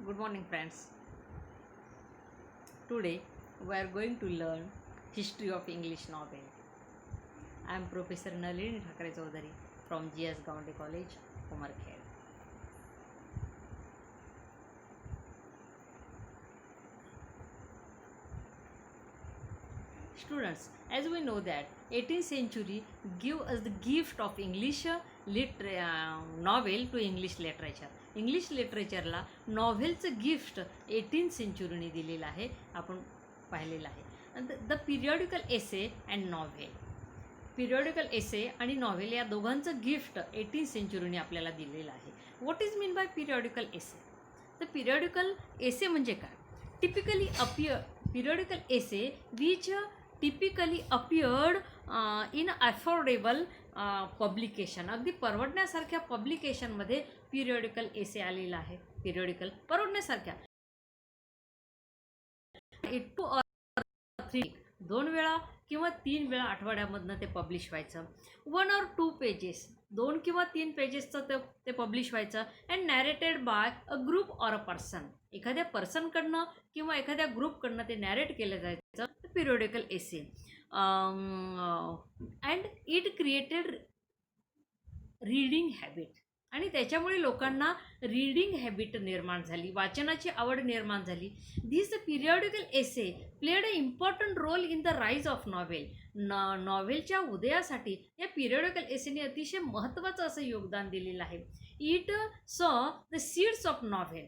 Good morning, friends. Today we are going to learn history of English novel. I am Professor Nalini Thakare Chaudhary from GS Gaunde College, Umarkhed. Students, as we know that 18th century give us the gift of English novel to English literature. English लिटरेचरला नॉव्हेलचं gift 18th सेंचुरीने दिलेलं आहे, आपण पाहिलेलं आहे. The periodical essay and novel, periodical essay आणि novel या दोघांचं गिफ्ट 18th सेंचुरीने आपल्याला दिलेलं आहे. What is mean by periodical essay? तर पिरियॉडिकल एसे म्हणजे काय? Typically periodical essay which typically appeared in affordable publication, अगदी परवडण्यासारख्या पब्लिकेशनमध्ये पिरियॉडिकल एसे आलेला आहे. पिरियॉडिकल परवडण्यासारख्या 2 वेळा किंवा 3 वेळा आठवड्यामधनं ते पब्लिश व्हायचं. 1 or 2 पेजेस, 2 किंवा 3 पेजेसचं ते पब्लिश व्हायचं. And narrated by a group or a person, एखाद्या पर्सनकडनं किंवा एखाद्या ग्रुपकडनं ते नॅरेट केलं जायचं. Periodical essay and it created reading habit, आणि त्याच्यामुळे लोकांना रीडिंग हॅबिट निर्माण झाली, वाचनाची आवड निर्माण झाली. This periodical essay played a important role in the rise of novel. नॉव्हेलच्या उदयासाठी या पिरियॉडिकल एसेने अतिशय महत्त्वाचं असं योगदान दिलेलं आहे. इट सॉ द सीड्स ऑफ नॉव्हेल,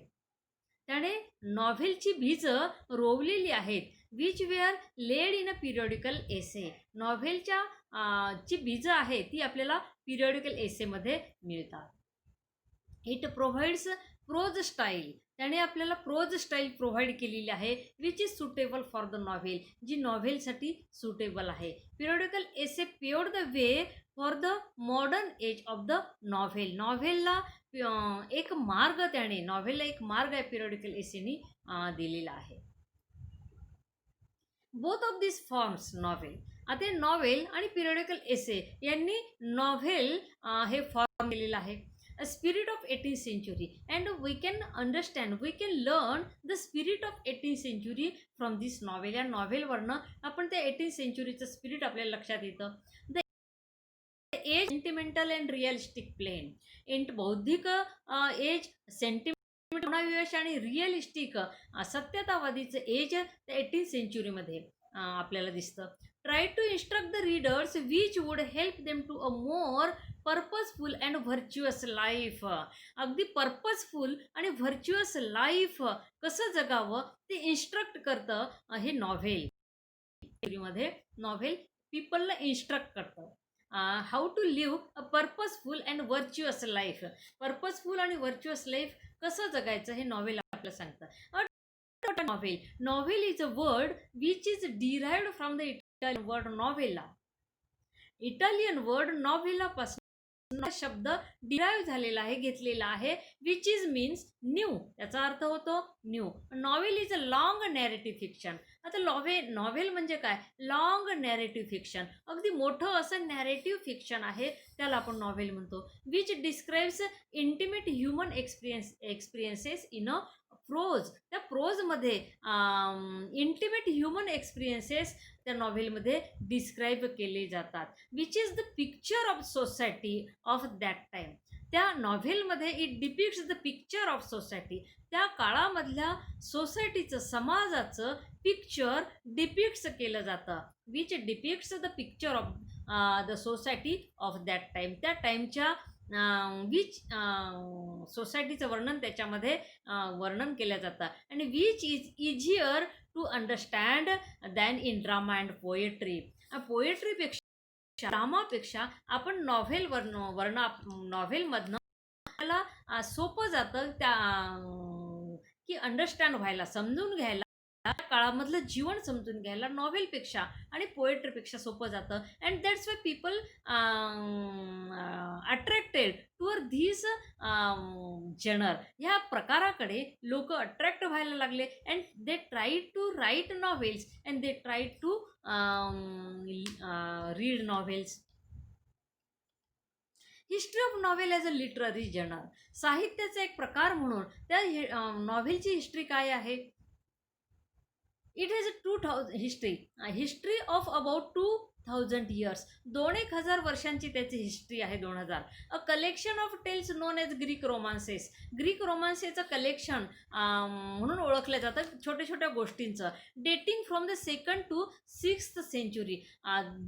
त्याने नॉव्हेलची बीजं रोवलेली आहेत. विच वेअर लेड इन अ पिरियॉडिकल एसे, नॉव्हेलच्या जी बीजं आहेत ती आपल्याला पिरियॉडिकल एसेमध्ये मिळतात. इट प्रोव्हाइड्स प्रोज स्टाईल, त्याने आपल्याला प्रोज स्टाईल प्रोव्हाइड केलेली आहे. Which is suitable for the novel, जी नॉव्हेलसाठी सुटेबल आहे. Periodical essay paved the way for the modern age of the novel, नॉव्हेलला एक मार्ग, त्याने नॉव्हेलला एक मार्ग आहे पिरियॉडिकल एसेनी दिलेला आहे. Both of this forms novel, आता नॉव्हेल आणि पिरियॉडिकल एसे यांनी नॉव्हेल हे फॉर्म केलेलं आहे. A spirit of 18th century, and we can learn the spirit of 18th century from this novel. या नॉव्हेलवरनं आपण त्या 18th सेंचुरीचं स्पिरिट आपल्याला लक्षात येतं. The age sentimental and realistic plain, बौद्धिक एज, सेंटिमेंट आणि रिअलिस्टिक सत्यतावादीचं एज त्या 18th सेंचुरीमध्ये आपल्याला दिसतं. Try to instruct the readers which would help them to a more purposeful and virtuous life, अगदी पर्पजफुल आणि व्हर्च्युअस लाईफ कसं जगावं ते इन्स्ट्रक्ट करतं हे नॉव्हेल. मध्ये नॉव्हेल पीपलला इन्स्ट्रक्ट करतं how to live a purposeful and virtuous life, purposeful आणि व्हर्च्युअस लाईफ कसं जगायचं हे नॉव्हेल आपल्याला सांगतं. Novel is a word which is derived from the Italian word novella. Italian word novella पासून शब्द डिराइव्ह झालेला आहे, घेतलेला आहे. विच इज मीन्स न्यू, याचा अर्थ होतो new. Novel is a long narrative fiction. आता नॉव्हेल म्हणजे काय? लॉंग नॅरेटिव्ह फिक्शन, अगदी मोठं असं नॅरेटिव्ह फिक्शन आहे, त्याला आपण नॉव्हेल म्हणतो. Which describes intimate human experiences in a prose, त्या प्रोजमध्ये इंटिमेट ह्युमन एक्सपिरियन्सेस त्या नॉव्हेलमध्ये डिस्क्राईब केले जातात. Which is the picture of society of that time, त्या नॉव्हेलमध्ये it depicts the picture of society, त्या काळामधल्या सोसायटीचं, समाजाचं पिक्चर डिपिक्ट्स केलं जातं. Which depicts the picture of the society of that time, त्या टाईमच्या विच सोसायटीचं वर्णन त्याच्यामध्ये वर्णन केलं जातं. आणि which is easier to understand than in drama and poetry, पोएट्रीपेक्षा ड्रामापेक्षा आपण नॉव्हेलमधनं आपल्याला सोपं जातं त्या की अंडरस्टँड व्हायला, समजून घ्यायला, काळामधलं जीवन समजून घ्यायला नॉव्हेलपेक्षा आणि पोएट्रीपेक्षा सोपं जातं. And that's why people attracted toward this genre, ह्या प्रकाराकडे लोक अट्रॅक्ट व्हायला लागले. And they try to write novels and they try to read novels. History of novel as a literary journal, साहित्याचा एक प्रकार म्हणून त्या नॉव्हेलची हिस्ट्री काय आहे? It has a 2000 history of about 2000 years, 1,000 वर्षांची त्याची हिस्ट्री आहे. 2000. A collection of tales known as Greek romances, Greek रोमान्सेचं collection म्हणून ओळखलं जातं, छोट्या छोट्या गोष्टींचं, dating from the 2nd to 6th century,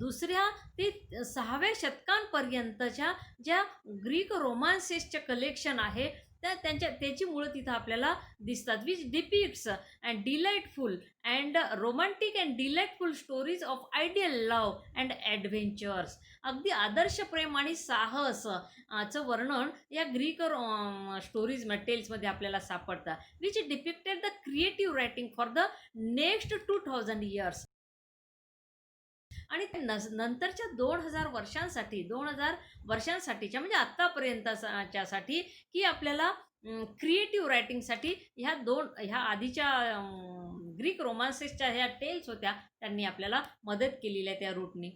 2ऱ्या ते 6व्या शतकांपर्यंतच्या ज्या ग्रीक रोमान्सेसचे कलेक्शन आहे त्याची मुळं तिथं आपल्याला दिसतात, which depicts and delightful and romantic and delightful stories of ideal love and adventures. अगदी आदर्श प्रेम आणि साहस चं वर्णन या ग्रीक स्टोरीज टेल्समध्ये आपल्याला सापडतं, which depicted the creative writing for the next 2000 years. आणि नंतरच्या 2000 वर्षांसाठीच्या म्हणजे आत्तापर्यंतच्यासाठी की आपल्याला क्रिएटिव्ह रायटिंगसाठी ह्या आधीच्या ग्रीक रोमान्सेसच्या ह्या टेल्स होत्या, त्यांनी आपल्याला मदत केलेली आहे त्या रूटनी.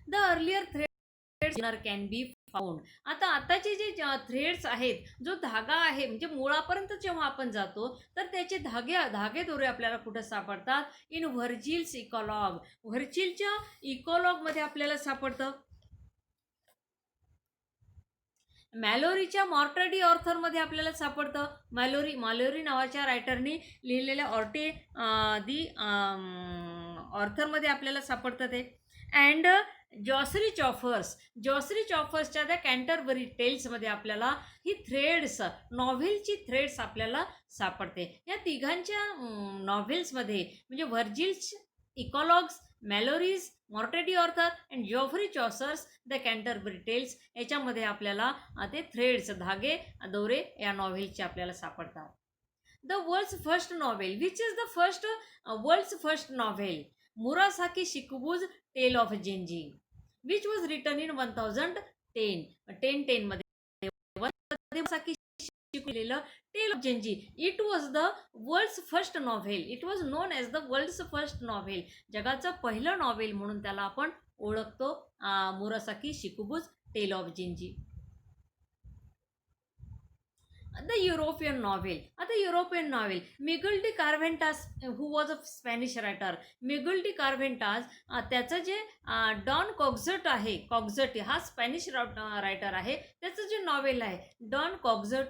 The earlier threads can be found. आताचे जे थ्रेड्स आहेत, जो धागा आहे म्हणजे मुळापर्यंत जेव्हा आपण जातो तर त्याचे धागेदोरे आपल्याला कुठं सापडतात? इन व्हर्जिल्स इकॉलॉग. व्हर्जिलच्या इकॉलॉगमध्ये आपल्याला सापडतं. मॅलोरीच्या मॉर्टडी ऑर्थरमध्ये आपल्याला सापडतं. मॅलोरी नावाच्या रायटरनी लिहिलेल्या दी ऑर्थरमध्ये आपल्याला सापडतं ते. अँड जॉसरी चॉफर्सच्या त्या कॅन्टरबरी टेल्समध्ये आपल्याला ही थ्रेड्स, नॉव्हेलची थ्रेड्स आपल्याला सापडते. या तिघांच्या नॉव्हेल्समध्ये म्हणजे Virgil's eclogues, Malory's Morte d Arthur and Geoffrey Chaucer's the Canterbury tales, याच्यामध्ये आपल्याला ते थ्रेड्स, धागे दोरे या नॉव्हेलचे आपल्याला सापडतात. The world's first novel, which is the world's first novel, Murasaki Shikibu's tale of Genji, which was written in 1010 मध्ये. मुरासाकी शिकलेलं tale of Genji, it was the world's first novel, it was known as the world's first novel, जगाचं पहिलं novel म्हणून त्याला आपण ओळखतो, Murasaki Shikibu's tale of Genji. The European novel, Miguel de Cervantes who was a Spanish writer. Miguel de कार्व्हेंटास, त्याचं जे don कॉक्झट आहे, कॉक्झट हा स्पॅनिश रायटर आहे, त्याचं जे नॉव्हेल आहे डॉन कॉक्झट,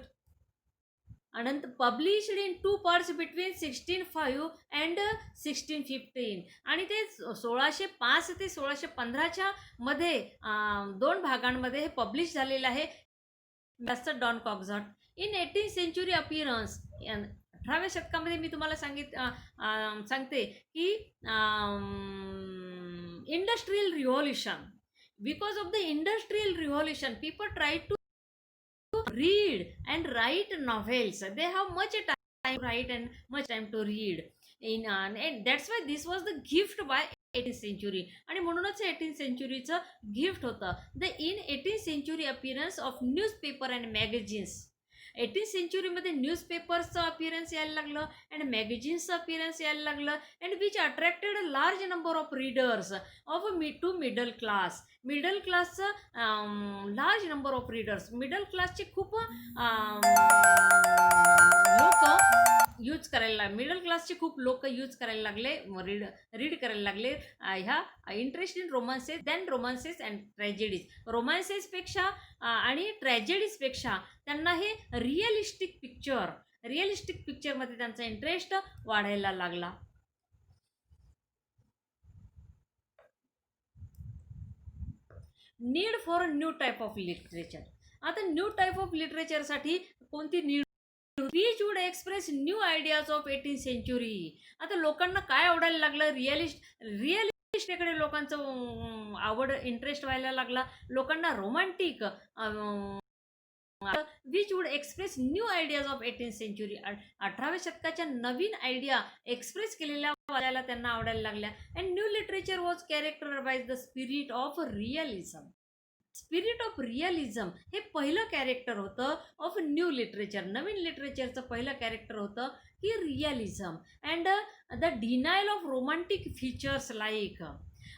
अनंत published in 2 parts between 1605 and 1615, आणि ते 1605 ते 1615च्या मध्ये 2 भागांमध्ये हे पब्लिश झालेलं आहे. जास्त Don Quixote. In 18th century appearance, 18व्या शतकामध्ये मी तुम्हाला सांगते की industrial revolution, because of the industrial revolution people try to read and write novels. They have much time to write and much time to read. And that's why this was the gift by 18th century. आणि म्हणूनच 18th centuryचं gift होतं. In 18th century appearance of newspaper and magazines. 18th centuryमध्ये न्यूजपेपर्सचं appearance यायला लागलं and मॅगझिन्सचं appearance यायला लागलं, and which attracted a large number of readers of to middle क्लासचं large number of readers. Middle क्लासचे खूप मिडल क्लासचे खूप लोक यूज करायला लागले, रीड करायला लागले ह्या इंटरेस्ट इन रोमान्सेस अँड ट्रॅजेडीज. रोमान्सेसपेक्षा आणि ट्रॅजेडीजपेक्षा त्यांना हे रिअलिस्टिक पिक्चरमध्ये त्यांचा इंटरेस्ट वाढायला लागला. Need for new type of literature. आता न्यू टाईप ऑफ लिटरेचरसाठी कोणती need? Which would express new ideas of 18th century. आता लोकांना काय आवडायला लागलं? रिअलिस्टकडे लोकांचं आवड, इंटरेस्ट व्हायला लागला. लोकांना romantic, which would express new ideas of 18th century. 18व्या शतकाच्या नवीन आयडिया एक्सप्रेस केलेल्या वाचायला त्यांना आवडायला लागल्या. And new literature was character by the spirit of realism. हे पहिलं कॅरेक्टर होतं ऑफ न्यू लिटरेचर. नवीन लिटरेचरचं पहिलं कॅरेक्टर होतं की realism. And the denial of romantic features like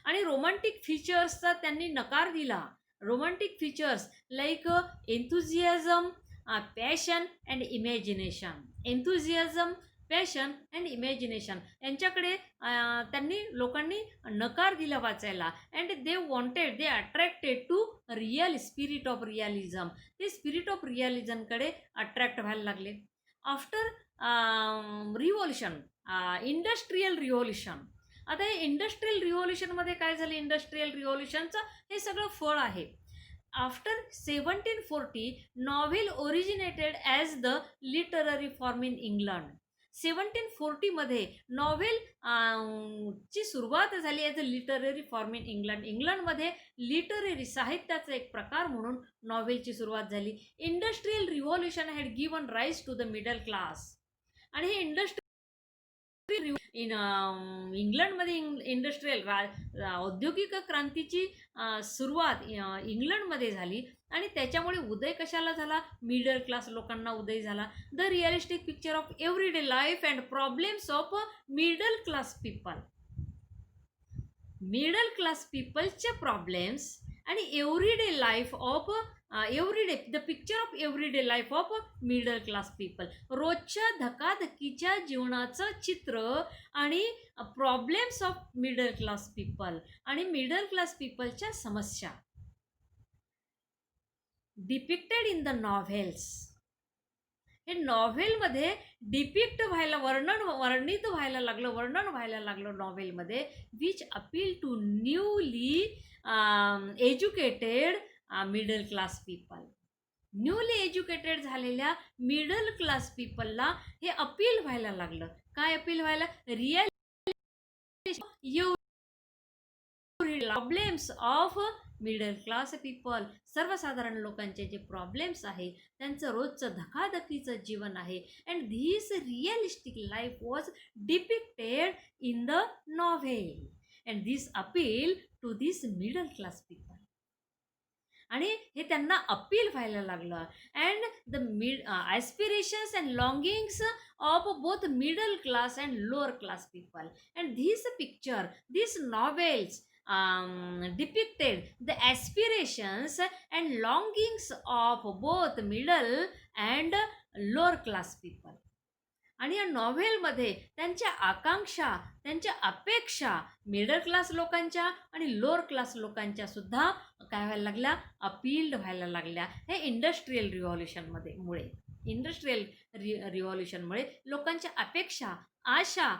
आणि रोमॅन्टिक फीचर्सचा त्यांनी नकार दिला. Romantic features like enthusiasm, passion and imagination. Enthusiasm, passion and imagination यांच्याकडे त्यांनी लोकांनी नकार दिला वाचायला. And they attracted to real spirit of realism. ते स्पिरिट ऑफ रिअलिझमकडे अट्रॅक्ट व्हायला लागले. After revolution, industrial revolution. आता हे इंडस्ट्रियल रिव्होल्युशनमध्ये काय झालं? इंडस्ट्रियल रिव्होल्युशनचं हे सगळं फळ आहे. After 1740 novel originated as the literary form in England. 1740मध्ये नॉव्हेल ची सुरुवात झाली as a literary form in England. इंग्लंडमध्ये लिटररी साहित्याचा एक प्रकार म्हणून नॉव्हेलची सुरुवात झाली. Industrial revolution had given rise to the middle class. आणि हे इंडस्ट्री इंग्लंडमध्ये इंडस्ट्रियल औद्योगिक क्रांतीची सुरुवात इंग्लंडमध्ये झाली. आणि त्याच्यामुळे उदय कशाला झाला? मिडल क्लास लोकांना उदय झाला. The realistic picture of everyday life and problems of middle class people. Middle class पीपलचे प्रॉब्लेम्स आणि everyday life of the picture of everyday life of middle class people. रोजच्या धकाधकीच्या जीवनाचं चित्र आणि problems of middle class people आणि middle class पीपलच्या समस्या डिपिक्टेड इन द नॉव्हेल्स. हे नॉव्हेलमध्ये डिपिक्ट व्हायला, वर्णन व्हायला लागलं नॉव्हेलमध्ये, which appeal to newly educated middle class people. Newly educated झालेल्या मिडल क्लास पीपलला हे अपील व्हायला लागलं. काय अपील व्हायला? Real problems of middle class people. सर्वसाधारण लोकांचे जे प्रॉब्लेम्स आहे, त्यांचं रोजचं धकाधकीचं जीवन आहे. And this realistic life was depicted in the novel and this appeal to this middle class people. आणि हे त्यांना अपील व्हायला लागलं. And the aspirations and longings of both middle class and lower class people. And this picture, this novels depicted the aspirations and longings of both middle and lower class people. आणि या नॉव्हेलमध्ये त्यांच्या आकांक्षा, त्यांच्या अपेक्षा middle class लोकांच्या आणि lower class लोकांच्या सुद्धा काय व्हायला लागल्या? अपील्ड व्हायला लागल्या. हे इंडस्ट्रियल रिव्हॉल्युशनमुळे लोकांच्या अपेक्षा, आशा,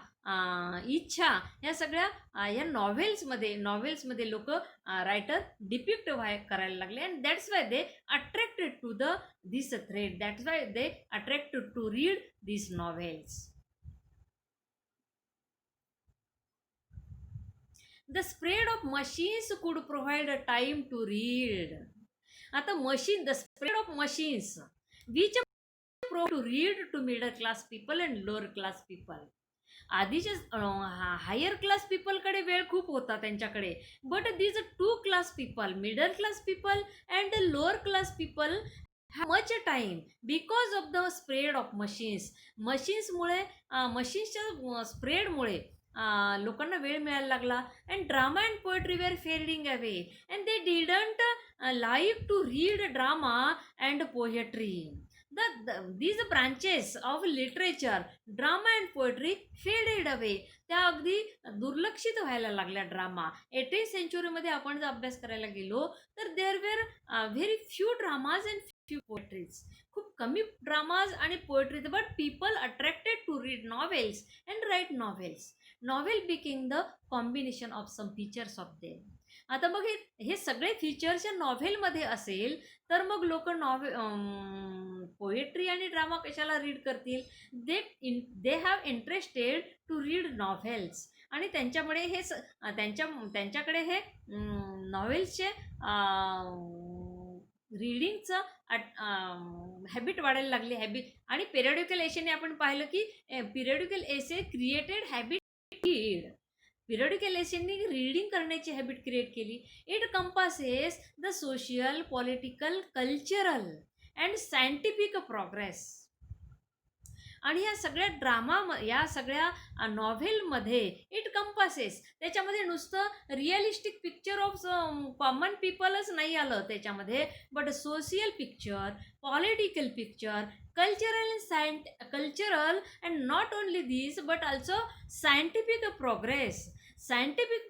इच्छा या सगळ्या या नॉव्हेल्समध्ये लोक रायटर डिपिक्ट करायला लागले. And that's why they attracted to this thread. That's why they attracted to read this novels. The spread of machines could provide a time to read. आता the spread of machines which to read to middle class people and lower class people. आधीचे higher class पीपलकडे वेळ खूप होता त्यांच्याकडे. But these two class people, middle class people and lower class people have much time because of the spread of machines. मशीन्सच्या स्प्रेडमुळे लोकांना वेळ मिळायला लागला. And drama and poetry were fading away and they didn't like to read drama and poetry. these branches of literature, drama and poetry faded away. त्या अगदी दुर्लक्षित व्हायला लागल्या ड्रामा. 18th सेंचुरीमध्ये आपण जर अभ्यास करायला गेलो तर there were very few dramas and few poetries. खूप कमी ड्रामाज आणि poetries. But people attracted to read novels and write novels. Novel becoming the combination of some features of them. आता मग हे सगळे फीचर्स या नॉव्हेलमध्ये असेल तर मग लोक पोएट्री आणि ड्रामा कशाला रीड करतील? They have interested to read novels. आणि त्यांच्यामुळे हे त्यांच्याकडे हे नॉव्हेल्सचे रीडिंगचं हॅबिट वाढायला लागली. आणि पिरियडिकल एसेने आपण पाहिलं की पिरियडिकल एसे क्रिएटेड हॅबिट. पिरियडिकल एसेंनी रीडिंग करण्याची हॅबिट क्रिएट केली. It compasses the social, political, cultural and scientific progress. आणि ह्या सगळ्या या सगळ्या नॉव्हेलमध्ये इट कंपासेस, त्याच्यामध्ये नुसतं रिअलिस्टिक पिक्चर ऑफ कॉमन पीपलच नाही आलं त्याच्यामध्ये, but social picture, political picture, cultural and not only this but also scientific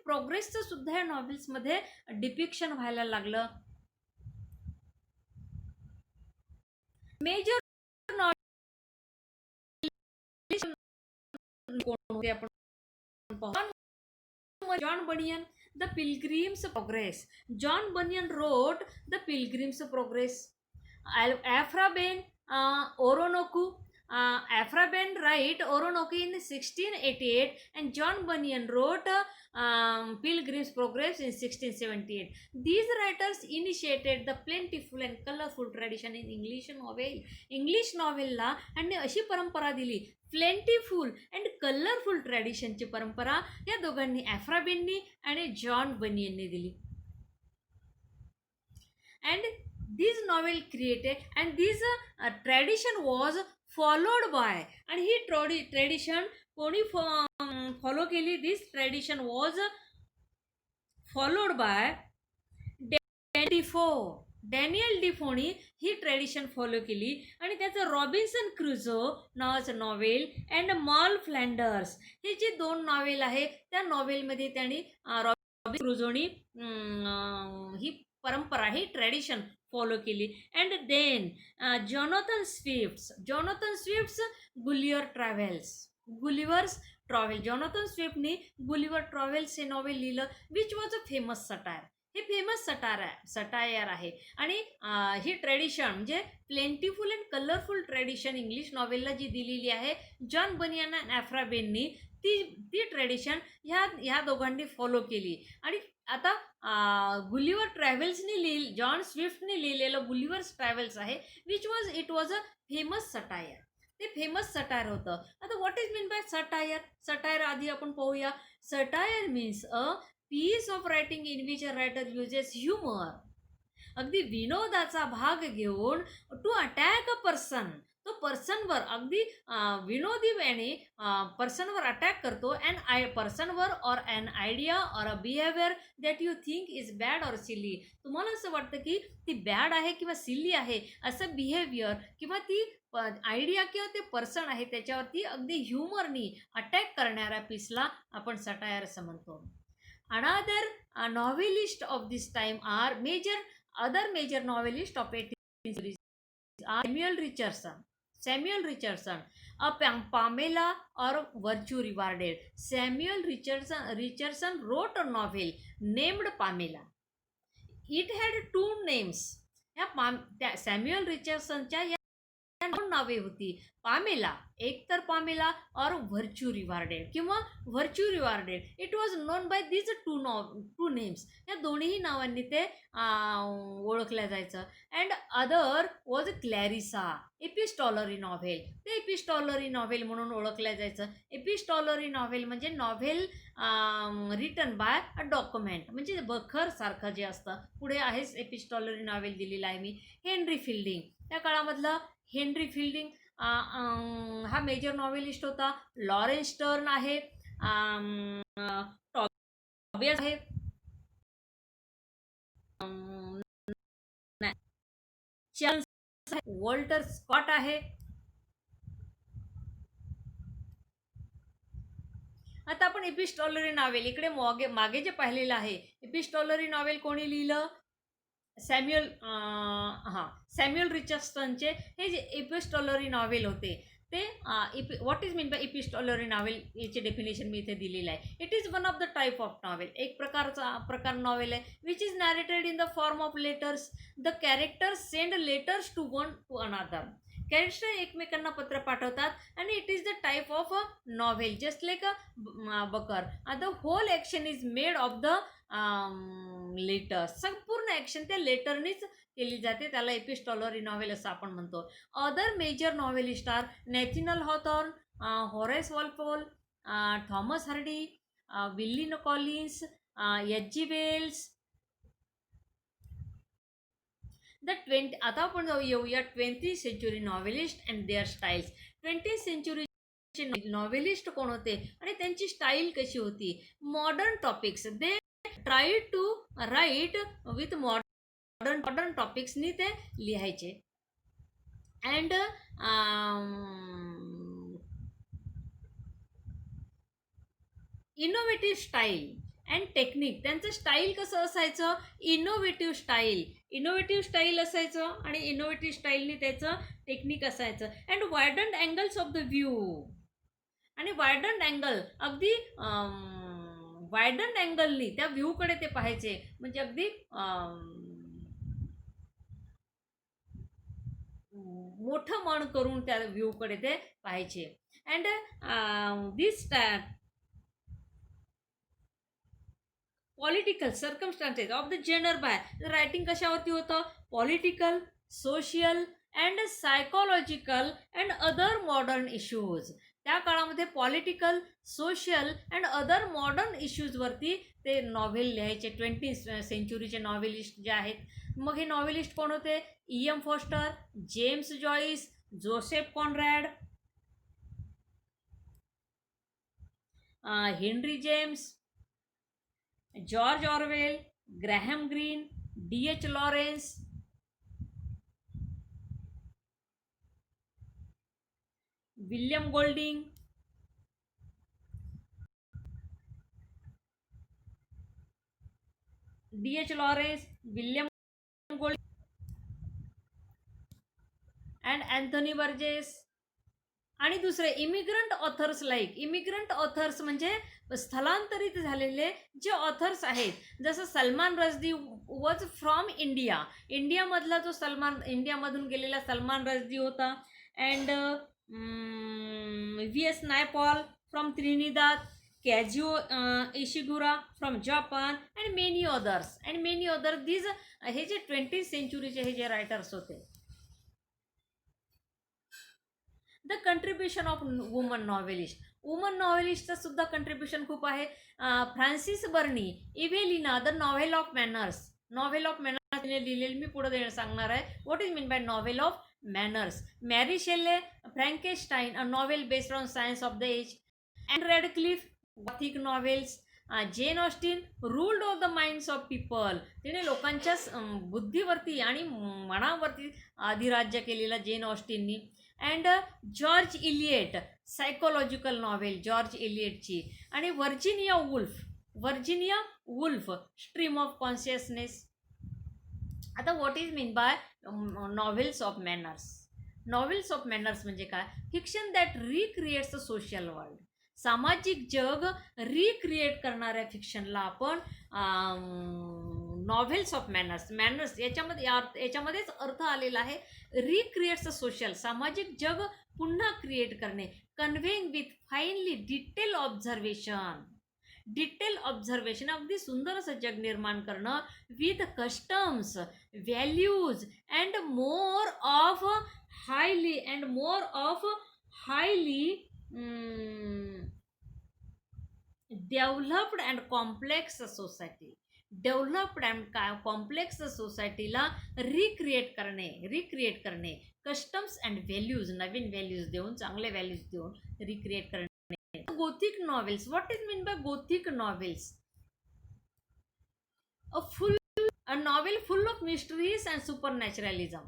प्रोग्रेसचं सुद्धा या नॉव्हेल्समध्ये डिपिक्शन व्हायला लागलं. Major John Bunyan, The Pilgrim's Progress. John Bunyan wrote The Pilgrim's Progress. Aphra Behn, Oronoku. Aphra Behn wrote Oronoku in 1688 and John Bunyan wrote Pilgrim's Progress in 1678. These writers initiated the plentiful and colorful tradition in English novel. English novelला आणि अशी परंपरा दिली, plentiful and colourful ट्रॅडिशनची परंपरा या दोघांनी, ॲफ्रा बेननी आणि John बनियनने दिली. And this novel created and this tradition was followed by, आणि ही ट्रॅडिशन कोणी फॉलो केली? This tradition was followed by Daniel डिफोनी ही ट्रॅडिशन फॉलो केली, आणि त्याचं रॉबिन्सन क्रुझो नावाचं नॉवेल अँड मॉल फ्लँडर्स हे जे 2 नॉवेल आहे त्या नॉवेलमध्ये त्यांनी रॉबिन्सन क्रुझोनी ही परंपरा, ही ट्रॅडिशन फॉलो केली. And then Jonathan Swift's Gulliver's Travels. Jonathan स्विफ्टनी गुलिव्हर ट्रॅव्हल्स हे नॉवेल लिहिलं, which was a famous satire. हे फेमस सटायर आहे. आणि ही ट्रॅडिशन म्हणजे plentiful and colourful tradition English नॉवेलला जी दिलेली आहे जॉन बनियन अँड ॲफ्रा बेननी, ती ट्रॅडिशन ह्या दोघांनी फॉलो केली. आणि आता गुलिव्हर ट्रॅव्हल्सनी जॉन स्विफ्टने लिहिलेलं गुलिव्हर्स ट्रॅव्हल्स आहे, it was a famous satire. ते फेमस सटायर होतं. आता what is mean by satire आधी आपण पाहूया. Satire means a piece of writing in which a writer uses humour. अगदी विनोदाचा भाग घेऊन टू अटॅक अ पर्सन, तो पर्सनवर अगदी विनोदी वेने पर्सनवर अटॅक करतो, अँड पर्सनवर or an idea or a behaviour that you think is bad or silly. तुम्हाला असं वाटतं की ती बॅड आहे किंवा सिली आहे असं बिहेवियर किंवा ती आयडिया किंवा ते पर्सन आहे त्याच्यावरती अगदी ह्युमरनी अटॅक करणाऱ्या पीसला आपण सटायर असं म्हणतो. Another novelist of this time are other major novelist of 18th century are Samuel Richardson, a Pamela or Virtue Rewarded. Samuel Richardson wrote a novel named Pamela. It had 2 names. या Samuel रिचर्डसनच्या या 2 नावे होती, Pamela, एक तर Pamela or virtue rewarded किंवा virtue rewarded. It was known by these two names. या दोन्ही नावांनी ते ओळखल्या जायचं. And other was Clarissa epistolary novel. ते एपिस्टॉलरी नॉव्हेल म्हणून ओळखल्या जायचं. एपिस्टॉलरी नॉव्हेल म्हणजे novel written by a document, म्हणजे बखर सारखं जे असतं. पुढे आहेच एपिस्टॉलरी नॉव्हेल दिलेलं आहे मी. हेनरी फिल्डिंग, त्या काळामधलं हेनरी फिल्डिंग हा मेजर नॉव्हेलिस्ट होता. लॉरेन्स स्टर्न आहे, टॉबियास आहे, वॉल्टर स्कॉट आहे. आता आपण एपिस्टॉलरी नॉव्हेल इकडे मागे जे पाहिलेलं आहे, एपिस्टॉलरी नॉव्हेल कोणी लिहिलं? सॅम्युअल रिचर्डसनचे हे जे एपिस्टॉलरी नॉव्हेल होते ते what is mean by epistolary novel याचे डेफिनेशन मी इथे दिलेलं आहे. It is one of the type of novel, एक प्रकार नॉव्हेल आहे which is narrated in the form of letters. The characters send letters to one to another. Character एकमेकांना पत्र पाठवतात आणि it is the type of a novel just like a bakhar. The whole action is made of the letters. संपूर्ण action त्या लेटरनीच केली जाते, त्याला एपिस्टॉलरी novel असं आपण म्हणतो. Other major novelist are Nathaniel Hawthorne, Horace Walpole, Thomas Hardy, Wilkie Collins, H G. Wells. आता आपण येऊया 20th century novelist and their styles. 20th century novelist कोण होते आणि त्यांची स्टाईल कशी होती. Modern topics, they try to write with modern टॉपिक्सनी ते लिहायचे. And innovative style and technique. त्यांचं स्टाईल कसं असायचं, इनोव्हेटिव्ह स्टाईल असायचं आणि इनोव्हेटिव्ह स्टाईलनी त्याचं टेक्निक असायचं. And widened angles of the view, आणि वायडंड अँगल, अगदी वायडंड अँगलनी त्या व्ह्यूकडे ते पाहायचे, म्हणजे अगदी मोठं मन करून त्या व्ह्यूकडे ते पाहायचे. And this political circumstances of the gender by. Writing कशावरती होतं, political, social and psychological and other modern issues. त्या काळामध्ये political, social and other modern इश्यूजवरती ते नॉव्हेल लिहायचे. 20th सेंचुरीचे नॉव्हेलिस्ट जे आहेत. मग हे नॉव्हेलिस्ट कोण होते, E.M. Forster, James Joyce, Joseph Conrad, Henry James, George Orwell, Graham Greene, D.H. Lawrence, William Golding, D.H. Lawrence, William Golding and Anthony Burgess. आणि दुसरे इमिग्रंट ऑथर्स इमिग्रंट ऑथर्स म्हणजे स्थलांतरित झालेले जे ऑथर्स आहेत. जसं सलमान रश्दी वॉज फ्रॉम इंडियामधला जो इंडियामधून गेलेला सलमान रश्दी होता. And V.S. Naipaul from Trinidad, Kazuo Ishiguro from Japan and many others. These हे जे 20th सेंचुरीचे हे जे रायटर्स होते. द कंट्रीब्युशन ऑफ वुमन नॉव्हेलिस्टचं सुद्धा कंट्रीब्युशन खूप आहे. Frances Burney, Evelina, the novel of manners तिने लिहिलेली मी पुढे सांगणार आहे. What is mean by novel of manners. Mary Shelley, Frankenstein, a novel based on science of the age. And Radcliffe, gothic novels. Jane Austen, ruled of the minds of people. तिने लोकांच्या बुद्धीवरती आणि मनावरती अधिराज्य केलेला जेन ऑस्टिननी. And George Eliot, psychological novel George इलियटची. आणि Virginia Woolf, stream of consciousness. आता what is mean by novels of manners म्हणजे काय, fiction that recreates the social world. सामाजिक जग रिक्रिएट करणाऱ्या फिक्शनला आपण नॉव्हेल्स ऑफ मॅनर्स याच्यामध्येच अर्थ आलेला आहे. रिक्रिएट्स द सोशल, सामाजिक जग पुन्हा क्रिएट करणे. Conveying with finely detail observation, अगदी सुंदर असं जग निर्माण करणं. With customs, values and more of highly developed and complex सोसायटीला रिक्रिएट करणे. कस्टम्स अँड व्हॅल्यूज, नवीन व्हॅल्यूज देऊन, चांगले व्हॅल्यूज देऊन रिक्रिएट करणे. Gothic novels. What is mean by gothic novels? A novel full of mysteries and supernaturalism.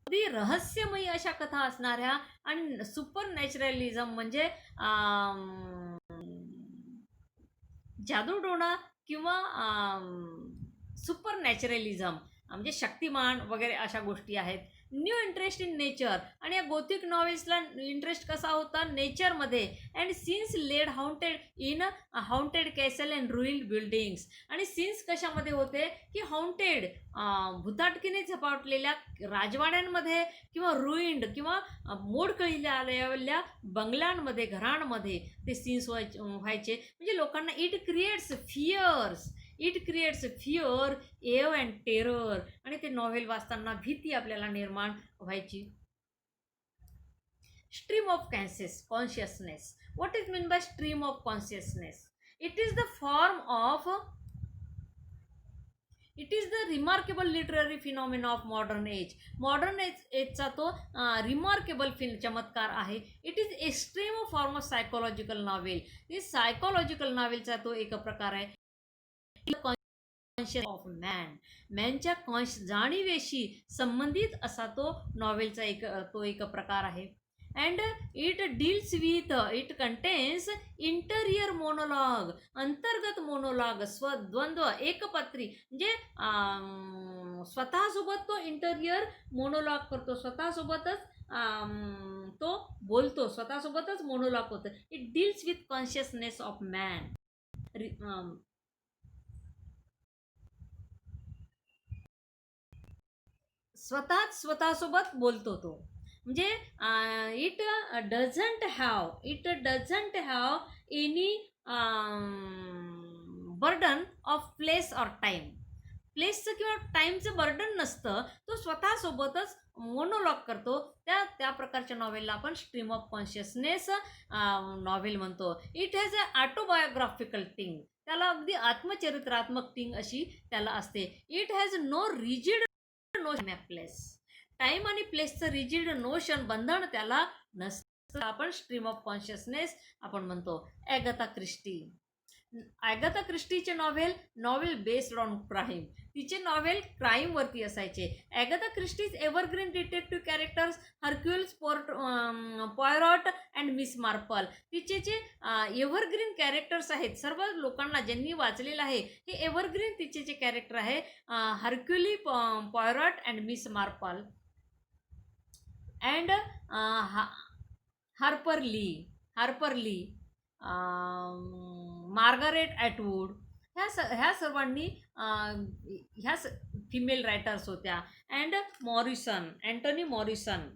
अगदी रहस्यमयी अशा कथा असणाऱ्या आणि सुपरनॅचरलिझम म्हणजे जादूटोणा किंवा सुपरनॅचरलिझम म्हणजे शक्तिमान वगैरे अशा गोष्टी आहेत. न्यू इंटरेस्ट इन नेचर, आणि या गोथिक नॉव्हेल्सला इंटरेस्ट कसा होता, नेचरमध्ये. And scenes led haunted castle and ruined buildings. आणि सीन्स कशामध्ये होते की हाउंटेड, भुताटकीने झपाटलेल्या राजवाड्यांमध्ये किंवा रुइन्ड किंवा मोडकळीला आलेल्या बंगल्यांमध्ये, घरांमध्ये ते सीन्स व्हायचे. म्हणजे लोकांना it creates fear, awe and terror. आणि ते नॉव्हेल वाचताना भीती आपल्याला निर्माण व्हायची. Stream of consciousness. What is mean by stream of consciousness? It is the form of it is the remarkable literary phenomena of modern age. Modern एजचा तो रिमार्केबल चमत्कार आहे. It is extreme form of psychological novel. ही psychological नॉवेलचा तो एक प्रकार आहे. कॉन्शियस ऑफ मॅन, मॅनच्या जाणीवेशी संबंधित असा तो नॉवेलचा एक प्रकार आहे. And it deals with, it contains interior monologue, अंतर्गत मोनोलॉग, स्वद्वंद्व, एकपात्री, म्हणजे स्वतःसोबत तो इंटरियर मोनोलॉग करतो, स्वतःसोबतच तो बोलतो, स्वतःसोबतच मोनोलॉग होतं. It deals with consciousness of man. स्वतःसोबत बोलतो तो. म्हणजे it doesn't have any burden of place or time. प्लेसचं किंवा टाईमचं बर्डन नसतं. तो स्वतःसोबतच मोनोलॉग करतो. त्या प्रकारच्या नॉवेलला आपण स्ट्रीम ऑफ कॉन्शियसनेस नॉवेल म्हणतो. It has a autobiographical thing, त्याला अगदी आत्मचरित्रात्मक थिंग अशी त्याला असते. It has no rigid notion of place. Time आणि प्लेसचं रिजिड नोशन, बंधन त्याला नसतं. आपण स्ट्रीम ऑफ कॉन्शियसनेस आपण म्हणतो. Agatha Christie. ॲगाथा क्रिस्टीचे नॉवेल बेस्ड ऑन क्राईम. तिचे नॉवेल क्राईमवरती असायचे. Agatha Christie's evergreen detective characters Hercules, Poirot and Miss Marple. तिचे जे एव्हरग्रीन कॅरेक्टर्स आहेत, सर्व लोकांना ज्यांनी वाचलेलं आहे हे एव्हरग्रीन तिचे जे कॅरेक्टर आहे, Hercule, Poirot and Miss Marple and Harper Lee, Margaret Atwood, ह्या सर्वांनी ह्या फिमेल रायटर्स होत्या. And Morrison, Antony Morrison,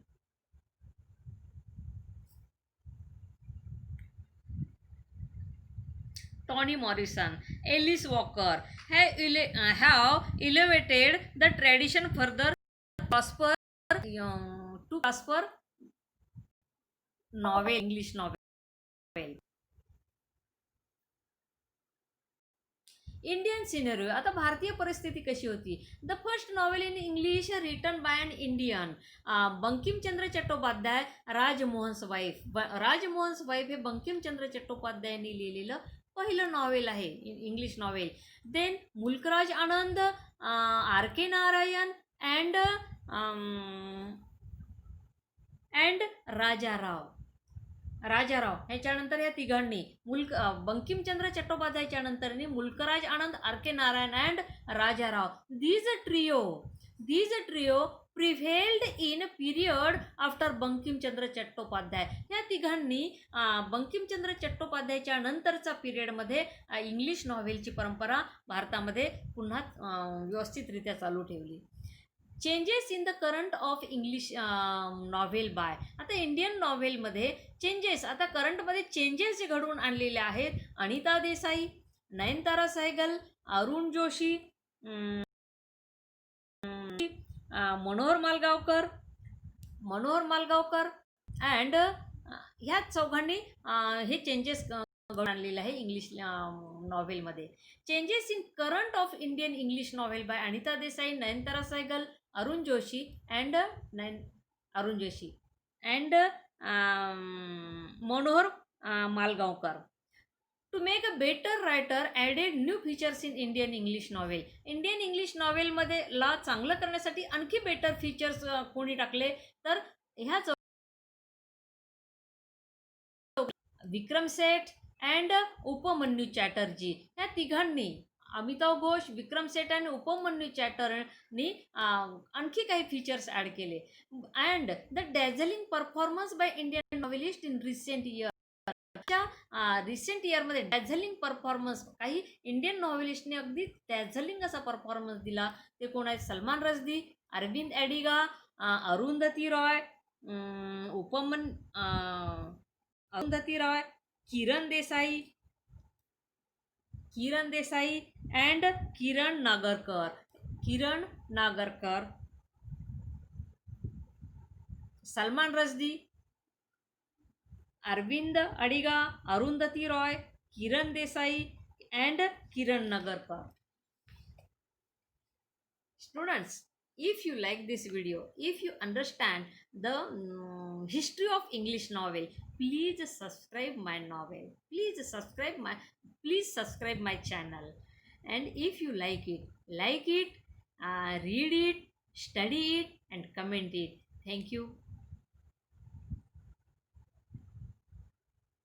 Toni Morrison, Alice Walker have elevated the tradition further prosper novel, English novel. Indian scenario. आता भारतीय परिस्थिती कशी होती? The first novel in English written by an Indian, Bankimchandra Chattopadhyay, Rajmohan's wife हे बंकिमचंद्र चट्टोपाध्यायांनी लिहिलेलं पहिलं नॉवेल आहे, English novel. Then Mulk Raj Anand, R K Narayan and Raja Rao ह्याच्यानंतर या तिघांनी बंकिमचंद्र चट्टोपाध्यायच्या नंतरनी Mulk Raj Anand, R K Narayan and Raja Rao. These trio prevailed in period after Bankimchandra Chattopadhyay. या तिघांनी बंकिमचंद्र चट्टोपाध्यायच्या नंतरचा पिरियडमध्ये इंग्लिश नॉव्हेलची परंपरा भारतामध्ये पुन्हा व्यवस्थितरित्या चालू ठेवली. Changes in the current of English novel by. आता इंडियन नॉव्हेलमध्ये चेंजेस, आता करंटमध्ये चेंजेस जे घडवून आणलेले आहेत, अनिता देसाई, नयनतारा सहगल, अरुण जोशी, मनोहर मालगावकर अँड ह्या चौघांनी हे चेंजेस घडवून आणलेले आहे इंग्लिश नॉव्हेलमध्ये. Changes in current of Indian English novel by Anita Desai, Nayantara Sahgal, Arun Joshi and Manohar Malgaonkar. To make a better writer added new features in Indian English novel. Indian English नॉव्हेलमध्ये ला चांगलं करण्यासाठी आणखी बेटर फीचर्स कोणी टाकले तर ह्याच विक्रम सेठ अँड उपमन्यू चॅटर्जी. ह्या तिघांनी, अमिताभ घोष, विक्रम सेठ आणि उपमन्यू चॅटरनी आणखी काही फीचर्स ॲड केले. And the dazzling performance by Indian novelist in recent year. Recent इयरमध्ये डॅझलिंग परफॉर्मन्स काही इंडियन नॉव्हेलिस्टने अगदी डॅझलिंग असा परफॉर्मन्स दिला. ते कोण आहेत? Salman Rushdie, Aravind Adiga, Arundhati Roy, Kiran Desai and Kiran Nagarkar. Salman Rushdie, Aravind Adiga, Arundhati Roy, Kiran Desai and Kiran Nagarkar. Students, if you like this video, if you understand the history of English novel, please subscribe my novel. Please subscribe my channel. And if you like it, read it, study it, and comment it. Thank you.